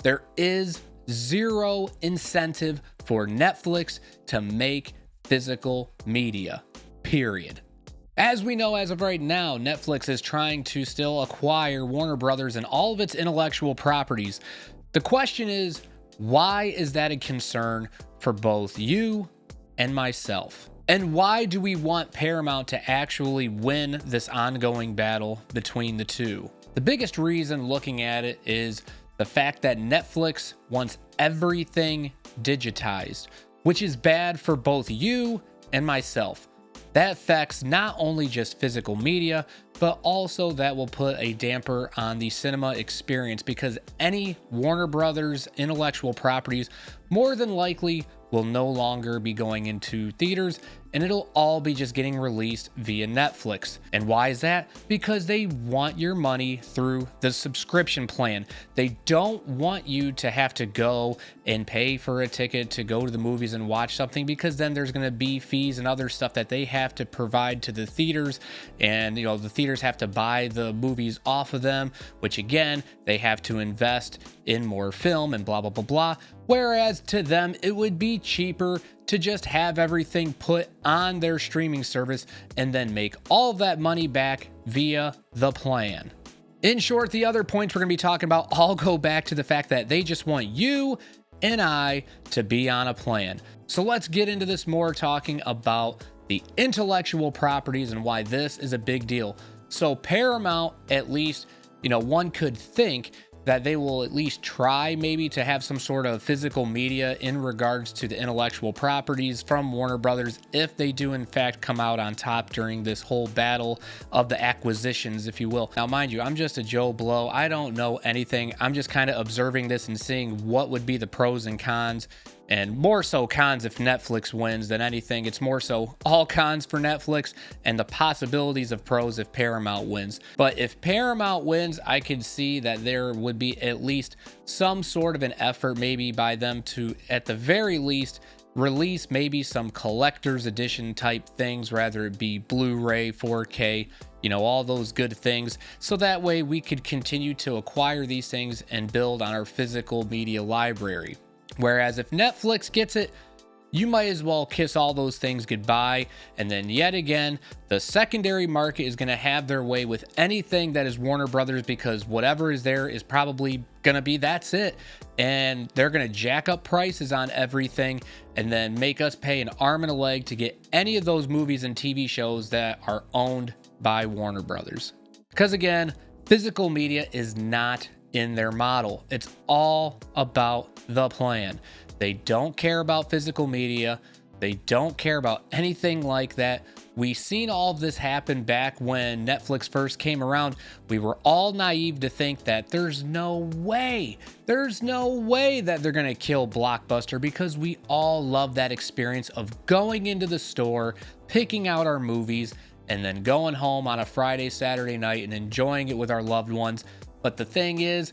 There is zero incentive for Netflix to make physical media, period. As we know, as of right now, Netflix is trying to still acquire Warner Brothers and all of its intellectual properties. The question is, why is that a concern for both you and myself? And why do we want Paramount to actually win this ongoing battle between the two? The biggest reason looking at it is the fact that Netflix wants everything digitized, which is bad for both you and myself. That affects not only just physical media, but also that will put a damper on the cinema experience, because any Warner Brothers intellectual properties more than likely will no longer be going into theaters, and it'll all be just getting released via Netflix. And why is that? Because they want your money through the subscription plan. They don't want you to have to go and pay for a ticket to go to the movies and watch something, because then there's going to be fees and other stuff that they have to provide to the theaters, and the theaters have to buy the movies off of them, which again, they have to invest in more film and blah blah blah blah. Whereas to them, it would be cheaper to just have everything put on their streaming service and then make all of that money back via the plan. In short, the other points we're going to be talking about all go back to the fact that they just want you and I to be on a plan. So let's get into this more, talking about the intellectual properties and why this is a big deal. So Paramount, at least, one could think that they will at least try maybe to have some sort of physical media in regards to the intellectual properties from Warner Brothers, if they do in fact come out on top during this whole battle of the acquisitions, if you will. Now, mind you, I'm just a Joe Blow. I don't know anything. I'm just kind of observing this and seeing what would be the pros and cons. And more so cons if Netflix wins than anything. It's more so all cons for Netflix and the possibilities of pros if Paramount wins. But if Paramount wins, I could see that there would be at least some sort of an effort maybe by them to, at the very least, release maybe some collector's edition type things, rather it be Blu-ray, 4K, all those good things. So that way we could continue to acquire these things and build on our physical media library. Whereas if Netflix gets it, you might as well kiss all those things goodbye. And then yet again, the secondary market is going to have their way with anything that is Warner Brothers, because whatever is there is probably going to be, that's it. And they're going to jack up prices on everything and then make us pay an arm and a leg to get any of those movies and TV shows that are owned by Warner Brothers. Because again, physical media is not in their model. It's all about the plan. They don't care about physical media. They don't care about anything like that. We've seen all of this happen back when Netflix first came around. We were all naive to think that there's no way that they're going to kill Blockbuster, because we all love that experience of going into the store, picking out our movies, and then going home on a Friday, Saturday night and enjoying it with our loved ones. But the thing is,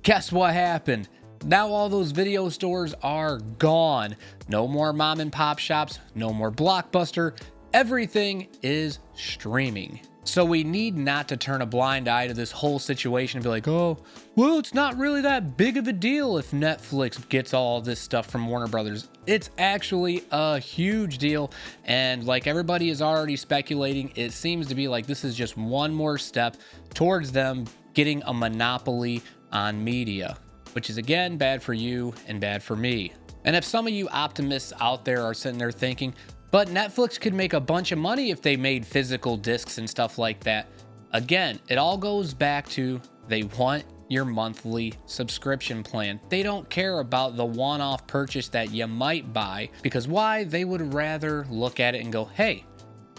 guess what happened? Now all those video stores are gone. No more mom and pop shops, no more Blockbuster. Everything is streaming. So we need not to turn a blind eye to this whole situation and be like, oh, well, it's not really that big of a deal if Netflix gets all this stuff from Warner Brothers. It's actually a huge deal. And like everybody is already speculating, it seems to be like this is just one more step towards them getting a monopoly on media, which is again bad for you and bad for me. And if some of you optimists out there are sitting there thinking, but Netflix could make a bunch of money if they made physical discs and stuff like that. Again, it all goes back to they want your monthly subscription plan. They don't care about the one-off purchase that you might buy, because why? They would rather look at it and go, hey,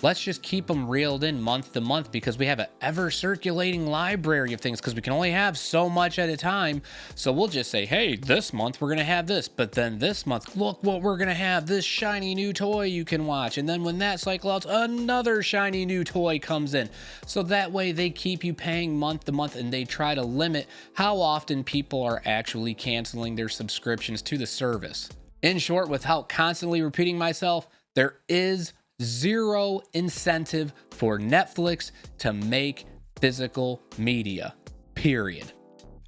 let's just keep them reeled in month to month, because we have an ever circulating library of things, because we can only have so much at a time. So we'll just say, hey, this month we're going to have this, but then this month, look what we're going to have, this shiny new toy you can watch. And then when that cycle out, another shiny new toy comes in. So that way they keep you paying month to month, and they try to limit how often people are actually canceling their subscriptions to the service. In short, without constantly repeating myself, there is zero incentive for Netflix to make physical media, period.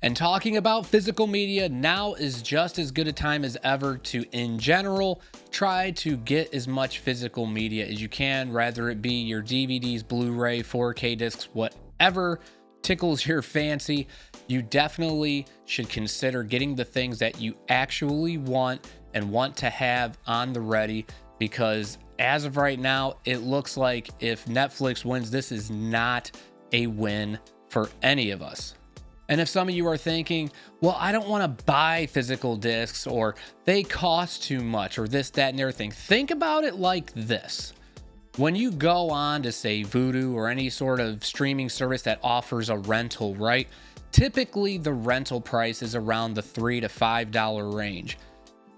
And talking about physical media, now is just as good a time as ever to, in general, try to get as much physical media as you can, whether it be your DVDs, Blu-ray, 4K discs, whatever tickles your fancy. You definitely should consider getting the things that you actually want and want to have on the ready, because as of right now, it looks like if Netflix wins, this is not a win for any of us. And if some of you are thinking, well, I don't want to buy physical discs, or they cost too much, or this, that, and everything, think about it like this. When you go on to say Vudu or any sort of streaming service that offers a rental, right? Typically the rental price is around the $3 to $5 range.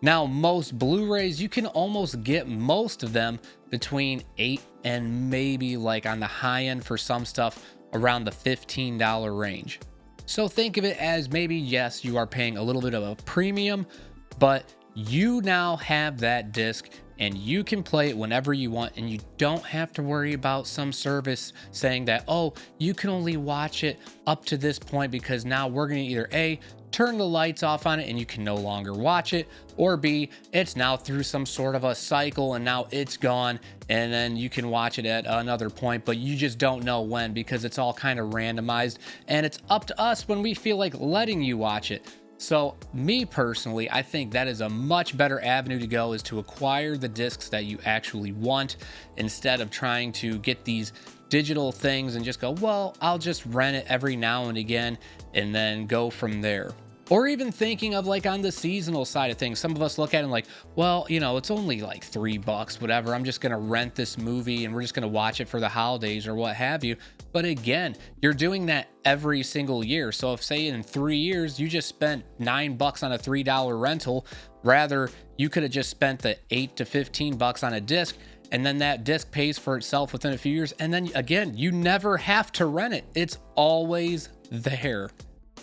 Now, most Blu-rays, you can almost get most of them between $8 and maybe, like on the high end for some stuff, around the $15 range. So think of it as maybe, yes, you are paying a little bit of a premium, but you now have that disc and you can play it whenever you want, and you don't have to worry about some service saying that, oh, you can only watch it up to this point because now we're going to either A, turn the lights off on it and you can no longer watch it, or B, it's now through some sort of a cycle and now it's gone and then you can watch it at another point, but you just don't know when because it's all kind of randomized, and it's up to us when we feel like letting you watch it. So me personally, I think that is a much better avenue to go, is to acquire the discs that you actually want instead of trying to get these digital things and just go, well, I'll just rent it every now and again and then go from there. Or even thinking of like on the seasonal side of things, some of us look at it like, well, you know, it's only like $3, whatever. I'm just going to rent this movie and we're just going to watch it for the holidays or what have you. But again, you're doing that every single year. So if, say, in 3 years, you just spent $9 on a $3 rental, rather you could have just spent the $8 to $15 on a disc, and then that disc pays for itself within a few years. And then again, you never have to rent it. It's always there.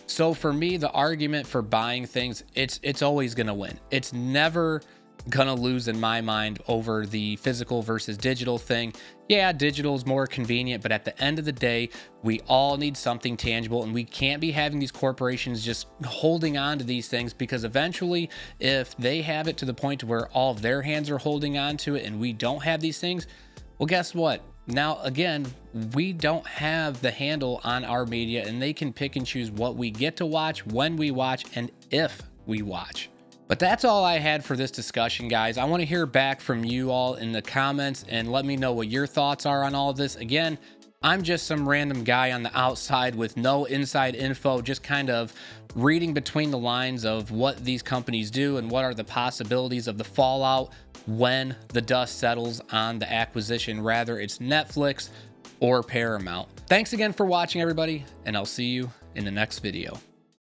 So for me, the argument for buying things, it's always going to win. It's never going to lose in my mind over the physical versus digital thing. Yeah, digital is more convenient, but at the end of the day, we all need something tangible, and we can't be having these corporations just holding on to these things, because eventually if they have it to the point where all of their hands are holding on to it and we don't have these things, well, guess what? Now, again, we don't have the handle on our media, and they can pick and choose what we get to watch, when we watch, and if we watch. But that's all I had for this discussion, guys. I want to hear back from you all in the comments and let me know what your thoughts are on all of this. Again, I'm just some random guy on the outside with no inside info, just kind of reading between the lines of what these companies do and what are the possibilities of the fallout when the dust settles on the acquisition, rather it's Netflix or Paramount. Thanks again for watching, everybody, and I'll see you in the next video.